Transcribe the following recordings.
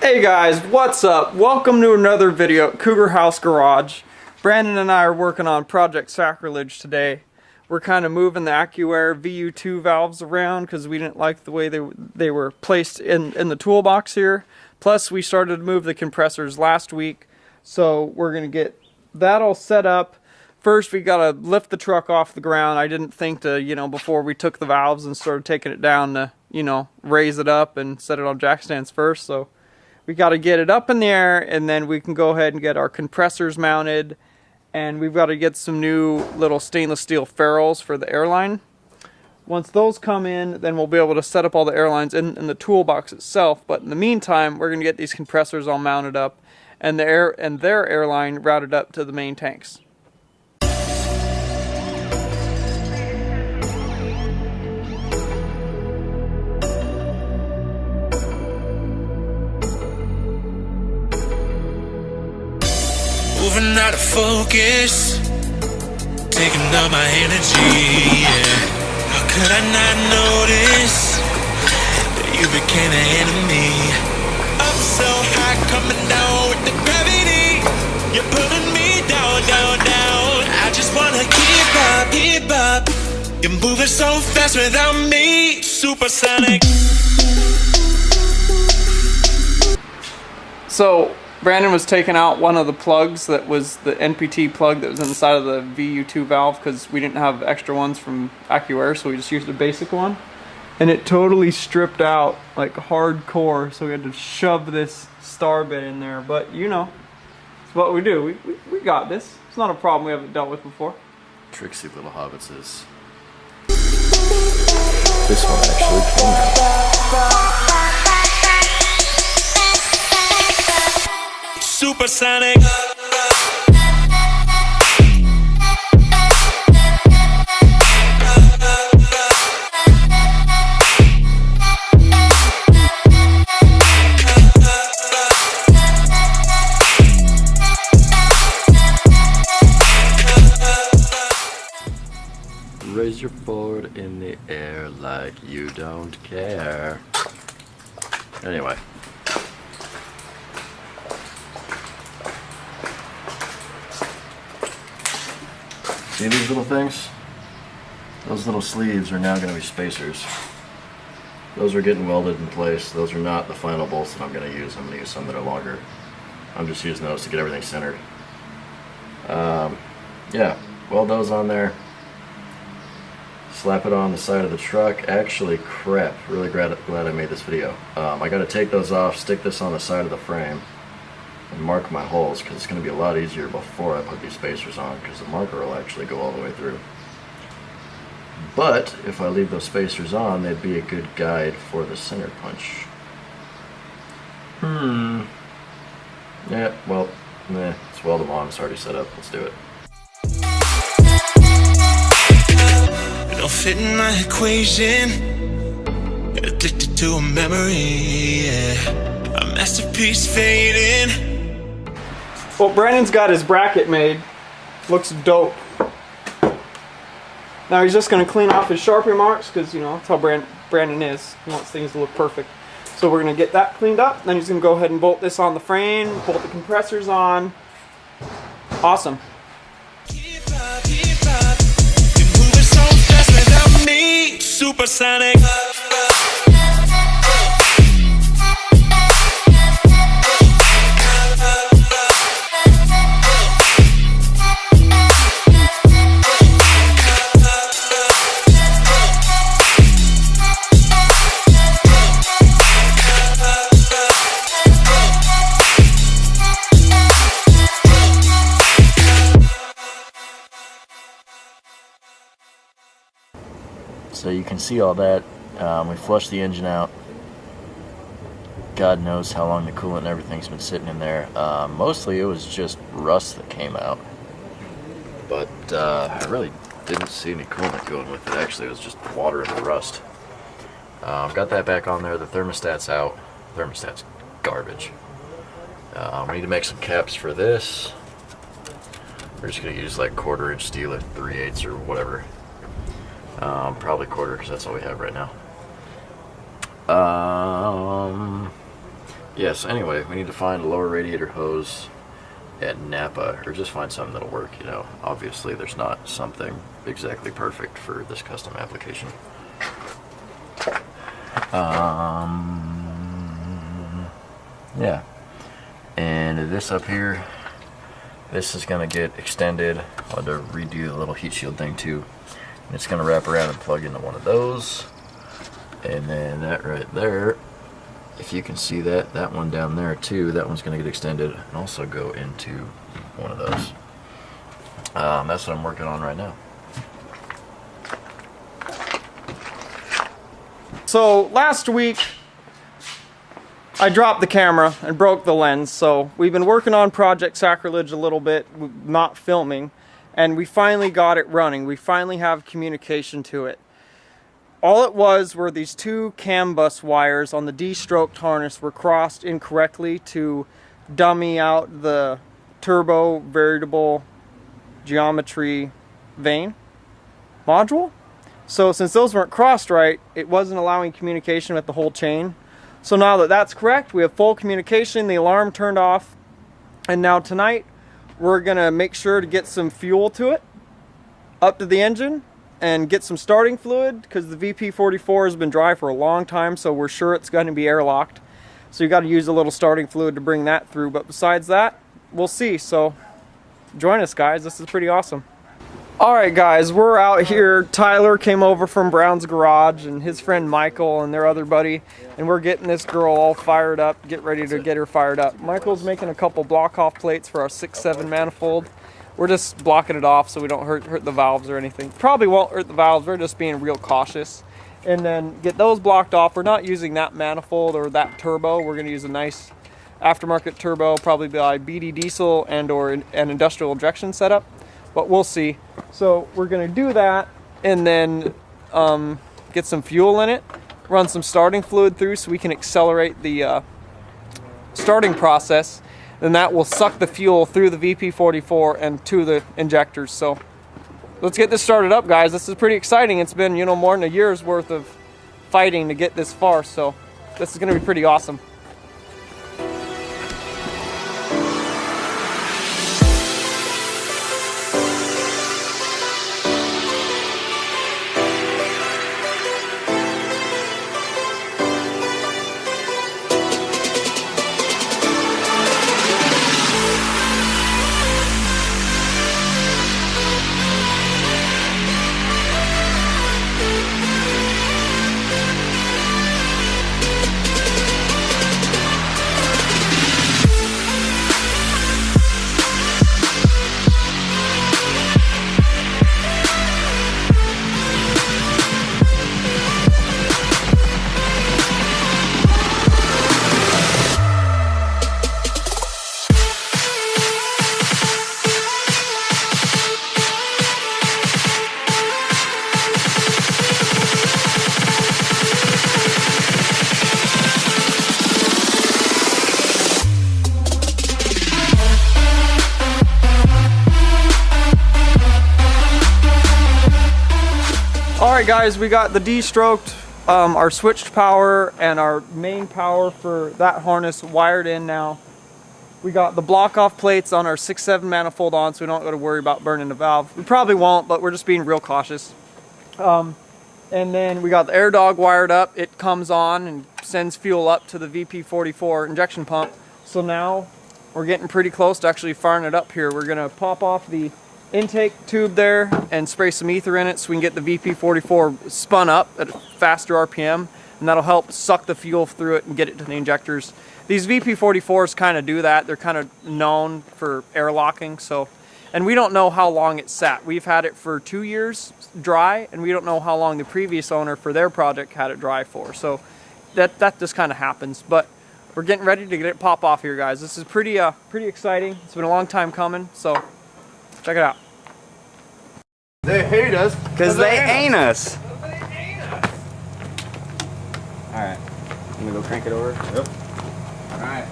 Hey guys, what's up? Welcome to another video at Cougar House Garage. Brandon and I are working on Project Sacrilege today. We're kind of moving the AccuAir VU2 valves around because we didn't like the way they were placed in the toolbox here. Plus we started to move the compressors last week, so we're going to get that all set up. First we got to lift the truck off the ground. I didn't think to, before we took the valves and started taking it down to, raise it up and set it on jack stands first. So we got to get it up in the air, and then we can go ahead and get our compressors mounted, and we've got to get some new little stainless steel ferrules for the airline. Once those come in, then we'll be able to set up all the airlines in the toolbox itself. But in the meantime, we're going to get these compressors all mounted up and their airline routed up to the main tanks. Moving out of focus, taking up my energy, yeah. How could I not notice that you became an enemy? Up so high, coming down with the gravity. You're pulling me down, down, down. I just wanna keep up. You're moving so fast without me. Supersonic. So Brandon was taking out one of the plugs that was the NPT plug that was inside of the VU2 valve because we didn't have extra ones from AccuAir, so we just used a basic one. And it totally stripped out, like hardcore, so we had to shove this star bit in there. But it's what we do. We got this. It's not a problem we haven't dealt with before. Tricksy little hobbitses. This one actually came out. Supersonic. Raise your board in the air like you don't care. Anyway. See these little things? Those little sleeves are now going to be spacers. Those are getting welded in place. Those are not the final bolts that I'm going to use. I'm going to use some that are longer. I'm just using those to get everything centered. Yeah, weld those on there. Slap it on the side of the truck. Actually, crap, really glad I made this video. I got to take those off, stick this on the side of the frame, and mark my holes, because it's going to be a lot easier before I put these spacers on, because the marker will actually go all the way through. But if I leave those spacers on, they'd be a good guide for the center punch. Yeah, well, let's weld them on. It's already set up. Let's do it. You don't fit in my equation. You're addicted to a memory, yeah. A masterpiece fading. Well, Brandon's got his bracket made. Looks dope. Now he's just going to clean off his Sharpie marks because, that's how Brandon is. He wants things to look perfect. So we're going to get that cleaned up. Then he's going to go ahead and bolt this on the frame, bolt the compressors on. Awesome. Keep up. You're moving so fast without me. Supersonic. So you can see all that. We flushed the engine out. God knows how long the coolant and everything's been sitting in there. Mostly it was just rust that came out. But I really didn't see any coolant going with it. Actually, it was just water and the rust. Got that back on there. The thermostat's out. Thermostat's garbage. We need to make some caps for this. We're just going to use like 1/4" steel at 3/8 or whatever. Probably 1/4 because that's all we have right now. Yes, anyway, we need to find a lower radiator hose at Napa, or just find something that'll work, you know. Obviously, there's not something exactly perfect for this custom application. Yeah. And this up here, this is going to get extended. I'll have to redo the little heat shield thing too. And it's going to wrap around and plug into one of those. And then that right there, if you can see that, that one down there too, that one's going to get extended and also go into one of those. That's what I'm working on right now. So last week, I dropped the camera and broke the lens, so we've been working on Project Sacrilege a little bit, not filming, and we finally got it running. We finally have communication to it. All it was were these two CAN bus wires on the D-stroked harness were crossed incorrectly to dummy out the turbo variable geometry vane module. So since those weren't crossed right, it wasn't allowing communication with the whole chain. So now that that's correct, we have full communication, the alarm turned off, and now tonight we're gonna make sure to get some fuel to it, up to the engine, and get some starting fluid, because the VP44 has been dry for a long time, so we're sure it's going to be airlocked. So you got to use a little starting fluid to bring that through, but besides that, we'll see. So join us, guys. This is pretty awesome. Alright guys, we're out here. Tyler came over from Brown's Garage and his friend Michael and their other buddy, and we're getting this girl all fired up, get ready to get her fired up. Michael's making a couple block off plates for our 6-7 manifold. We're just blocking it off so we don't hurt the valves or anything. Probably won't hurt the valves, we're just being real cautious. And then get those blocked off. We're not using that manifold or that turbo. We're gonna use a nice aftermarket turbo, probably by BD Diesel and or an industrial injection setup, but we'll see. So we're gonna do that and then get some fuel in it, run some starting fluid through so we can accelerate the starting process. Then that will suck the fuel through the VP44 and to the injectors. So let's get this started up, guys. This is pretty exciting. It's been, you know, more than a year's worth of fighting to get this far. So this is gonna be pretty awesome. Alright guys, we got the D-stroked, our switched power and our main power for that harness wired in now. We got the block off plates on our 6-7 manifold on, so we don't got to worry about burning the valve. We probably won't, but we're just being real cautious. And then we got the air dog wired up. It comes on and sends fuel up to the VP44 injection pump. So now we're getting pretty close to actually firing it up here. We're gonna pop off the intake tube there and spray some ether in it so we can get the VP44 spun up at a faster RPM, and that'll help suck the fuel through it and get it to the injectors. These VP44s kind of do that. They're kind of known for airlocking, so, and we don't know how long it sat. We've had it for 2 years dry, and we don't know how long the previous owner for their project had it dry for. So that just kind of happens, but we're getting ready to get it pop off here, guys. This is pretty exciting. It's been a long time coming, so check it out. They hate us because they ain't us. Alright. I'm gonna go crank it over. Yep. Alright.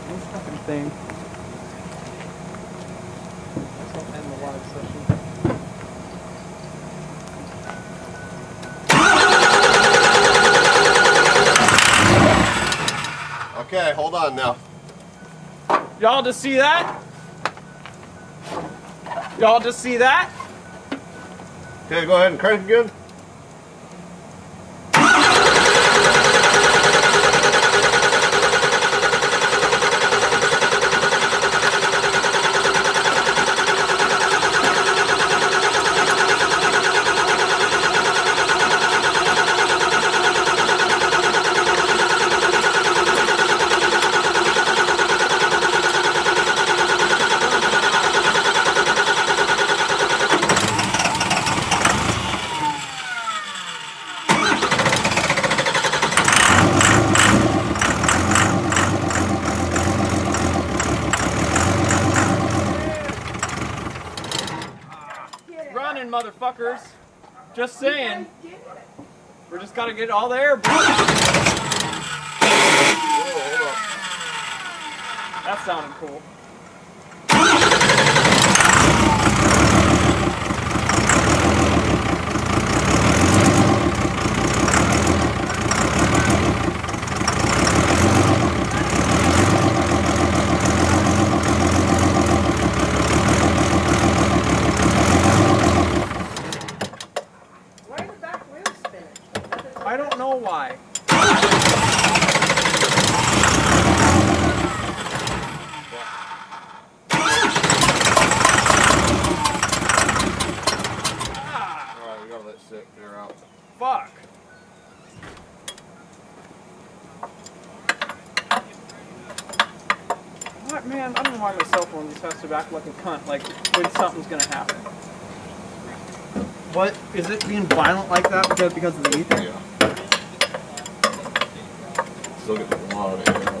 This fucking thing. Let's not end the live session. Okay, hold on now. Y'all just see that? Y'all just see that? Okay, go ahead and crank again. Running, motherfuckers. Just saying. We just gotta get all the air. That sounded cool. I don't know why. Alright, we gotta let sit air out. Fuck. What, man? I don't know why my cell phone just has to act like a cunt, like when something's gonna happen. What? Is it being violent like that because of the ether? Yeah. Still get a lot of air out of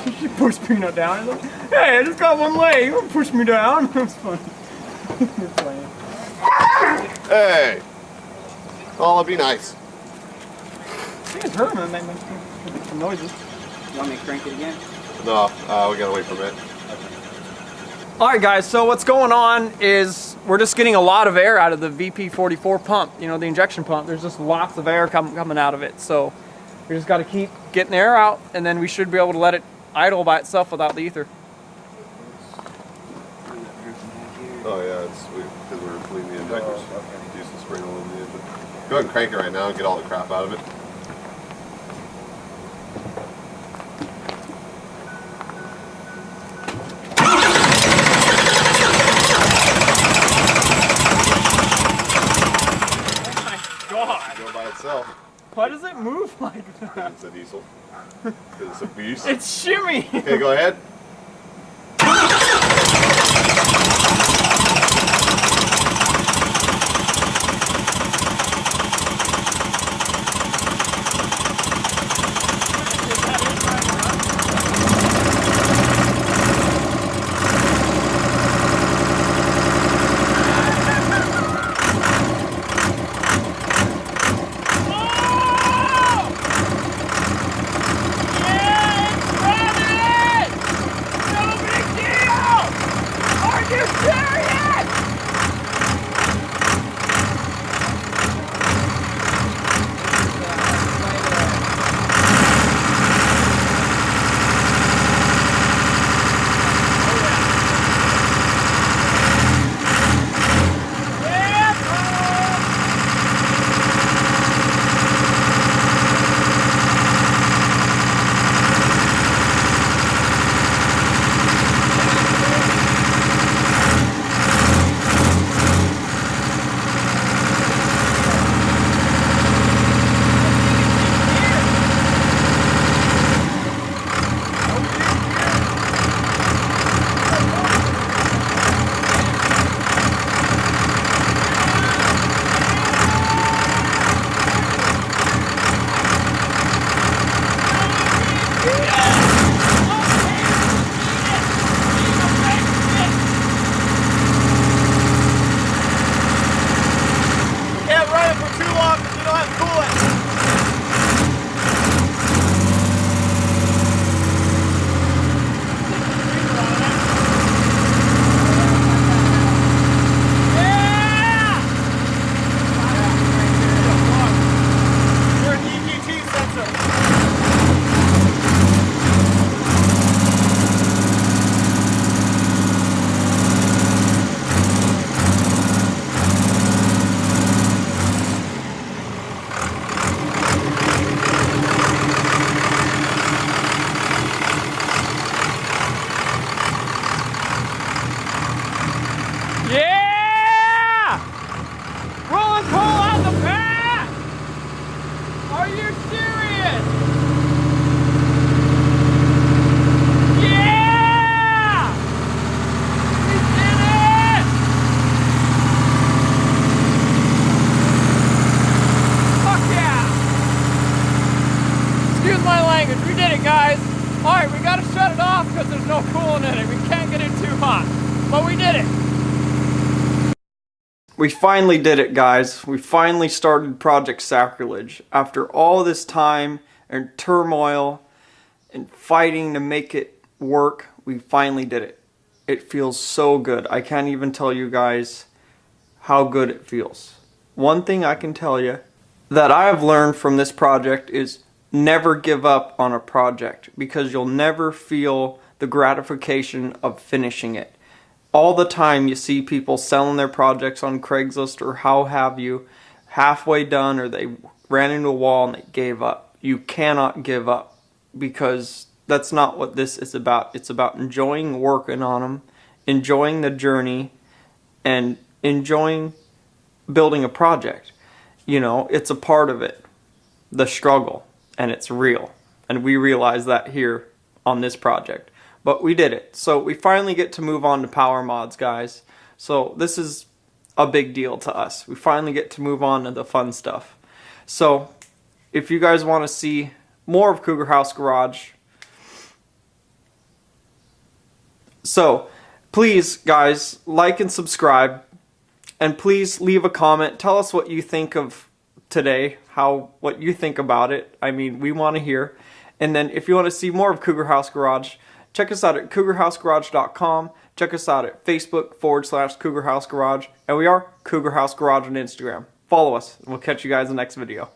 it. She pushed Peanut down and like, hey, I just got one leg. You wanna push me down? It was funny. You're playing. Hey! Oh, be nice. I think it's her, man. They make some noises. You want me to crank it again? No, we gotta wait for a minute. Alright guys, so what's going on is we're just getting a lot of air out of the VP44 pump, you know, the injection pump. There's just lots of air coming out of it. So we just got to keep getting the air out, and then we should be able to let it idle by itself without the ether. Oh yeah, it's because we're cleaning the injectors. Use the spring oil in the engine. Go ahead and crank it right now and get all the crap out of it. God, Go by itself. why does it move like that? It's a diesel. Because it's a beast. It's shimmy. Okay, go ahead. But we did it! We finally did it, guys. We finally started Project Sacrilege. After all this time and turmoil and fighting to make it work, we finally did it. It feels so good. I can't even tell you guys how good it feels. One thing I can tell you that I have learned from this project is never give up on a project, because you'll never feel the gratification of finishing it. All the time you see people selling their projects on Craigslist or how have you, halfway done, or they ran into a wall and they gave up. You cannot give up, because that's not what this is about. It's about enjoying working on them, enjoying the journey, and enjoying building a project. You know, it's a part of it, the struggle, and it's real. And we realize that here on this project. But we did it. So we finally get to move on to power mods, guys. So this is a big deal to us. We finally get to move on to the fun stuff. So if you guys want to see more of Cougar House Garage, so please, guys, like and subscribe. And please leave a comment. Tell us what you think of today, what you think about it. I mean, we want to hear. And then if you want to see more of Cougar House Garage, check us out at cougarhousegarage.com. Check us out at Facebook.com/Cougar House Garage. And we are Cougar House Garage on Instagram. Follow us, and we'll catch you guys in the next video.